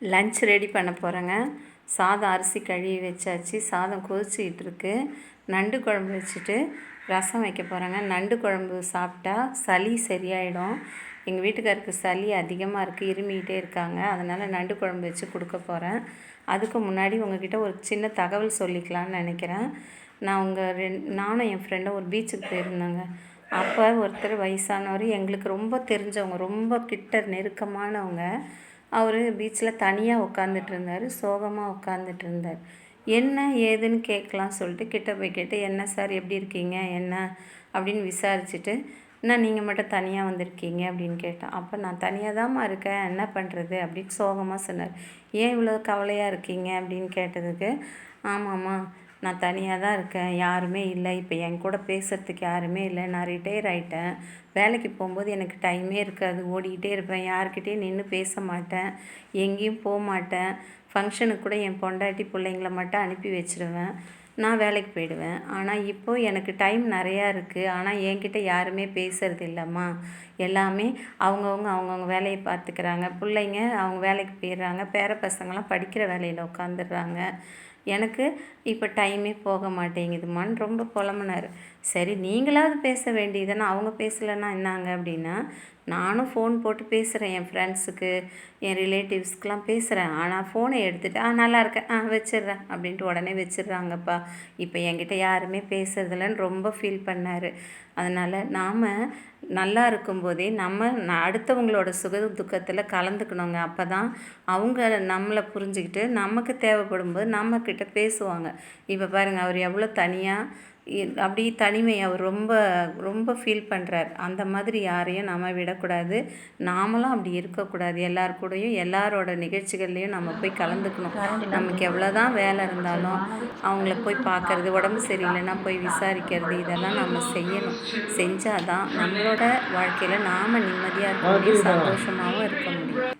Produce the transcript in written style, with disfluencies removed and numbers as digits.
Lunch ready பண்ண போகிறேங்க. சாதம் அரிசி கழுவி வச்சாச்சு. சாதம் கொதிச்சிக்கிட்டு இருக்கு. நண்டு குழம்பு வச்சுட்டு ரசம் வைக்க போகிறேங்க. நண்டு குழம்பு சாப்பிட்டா சளி சரியாயிடும். எங்கள் வீட்டுக்காருக்கு சளி அதிகமாக இருக்குது, இருமிக்கிட்டே இருக்காங்க. அதனால் நண்டு குழம்பு வச்சு கொடுக்க போகிறேன். அதுக்கு முன்னாடி உங்ககிட்ட ஒரு சின்ன தகவல் சொல்லிக்கலான்னு நினைக்கிறேன். நானும் என் ஃப்ரெண்டும் ஒரு பீச்சுக்கு போயிருந்தேங்க. அப்போ ஒருத்தர் வயசானவர், எங்களுக்கு ரொம்ப தெரிஞ்சவங்க, ரொம்ப கிட்ட நெருக்கமானவங்க. அவர் பீச்சில் தனியாக உட்காந்துட்டு இருந்தார், சோகமாக உட்காந்துட்டு இருந்தார். என்ன ஏதுன்னு கேட்கலாம் சொல்லிட்டு கிட்ட போய் கேட்டு, என்ன சார் எப்படி இருக்கீங்க என்ன அப்படின்னு விசாரிச்சுட்டு, என்ன நீங்கள் மட்டும் தனியாக வந்திருக்கீங்க அப்படின்னு கேட்டேன். அப்போ நான் தனியாக தாம்மா இருக்கேன், என்ன பண்ணுறது அப்படின்னு சோகமாக சொன்னார். ஏன் இவ்வளோ கவலையாக இருக்கீங்க அப்படின்னு கேட்டதுக்கு, ஆமாம்மா நான் தனியாக தான் இருக்கேன், யாருமே இல்லை, இப்போ என் கூட பேசுகிறதுக்கு யாருமே இல்லை, நான் ரிட்டையர் ஆகிட்டேன், வேலைக்கு போகும்போது எனக்கு டைமே இருக்காது, ஓடிக்கிட்டே இருப்பேன், யார்கிட்டையும் நின்று பேச மாட்டேன், எங்கேயும் போக மாட்டேன், ஃபங்க்ஷனுக்கு கூட என் பொண்டாட்டி பிள்ளைங்கள மட்டும் அனுப்பி வச்சுருவேன், நான் வேலைக்கு போயிடுவேன். ஆனால் இப்போது எனக்கு டைம் நிறையா இருக்குது, ஆனால் என்கிட்ட யாருமே பேசுகிறது இல்லைம்மா, எல்லாமே அவங்கவுங்க வேலையை பார்த்துக்கிறாங்க, பிள்ளைங்க அவங்க வேலைக்கு போயிடுறாங்க, பேர பசங்களாம் படிக்கிற வேலையில் உட்காந்துடுறாங்க, எனக்கு இப்போ டைமே போக மாட்டேங்குதுமான்னு ரொம்ப புலம்புனார். சரி நீங்களாவது பேச வேண்டியதுன்னா, அவங்க பேசலைன்னா என்னாங்க அப்படின்னா, நானும் ஃபோன் போட்டு பேசுகிறேன், என் ஃப்ரெண்ட்ஸுக்கு என் ரிலேட்டிவ்ஸ்க்கெலாம் பேசுகிறேன். ஆனால் ஃபோனை எடுத்துகிட்டு நல்லா இருக்கேன் வச்சிடுறேன் அப்படின்ட்டு உடனே வச்சிடுறாங்கப்பா. இப்போ என்கிட்ட யாருமே பேசுறதில்லன்னு ரொம்ப ஃபீல் பண்ணார். அதனால் நாம் நல்லா இருக்கும்போதே அடுத்தவங்களோட சுக துக்கத்தில் கலந்துக்கணுங்க. அப்போ தான் அவங்க நம்மளை புரிஞ்சுக்கிட்டு நமக்கு தேவைப்படும்போது நம்மக்கிட்ட பேசுவாங்க. இப்போ பாருங்கள், அவர் எவ்வளோ தனியாக அப்படி தனிமை அவர் ரொம்ப ரொம்ப ஃபீல் பண்ணுறார். அந்த மாதிரி யாரையும் நம்ம விடக்கூடாது, நாமளும் அப்படி இருக்கக்கூடாது. எல்லார் கூடயும் எல்லாரோட நிகழ்ச்சிகள்லேயும் நம்ம போய் கலந்துக்கணும். நமக்கு எவ்வளோ தான் வேலை இருந்தாலும் அவங்கள போய் பார்க்குறது, உடம்பு சரியில்லைன்னா போய் விசாரிக்கிறது, இதெல்லாம் நம்ம செய்யணும். செஞ்சால் தான் நம்மளோட வாழ்க்கையில் நாம் நிம்மதியாக இருக்க முடியும், சந்தோஷமாகவும் இருக்க முடியும்.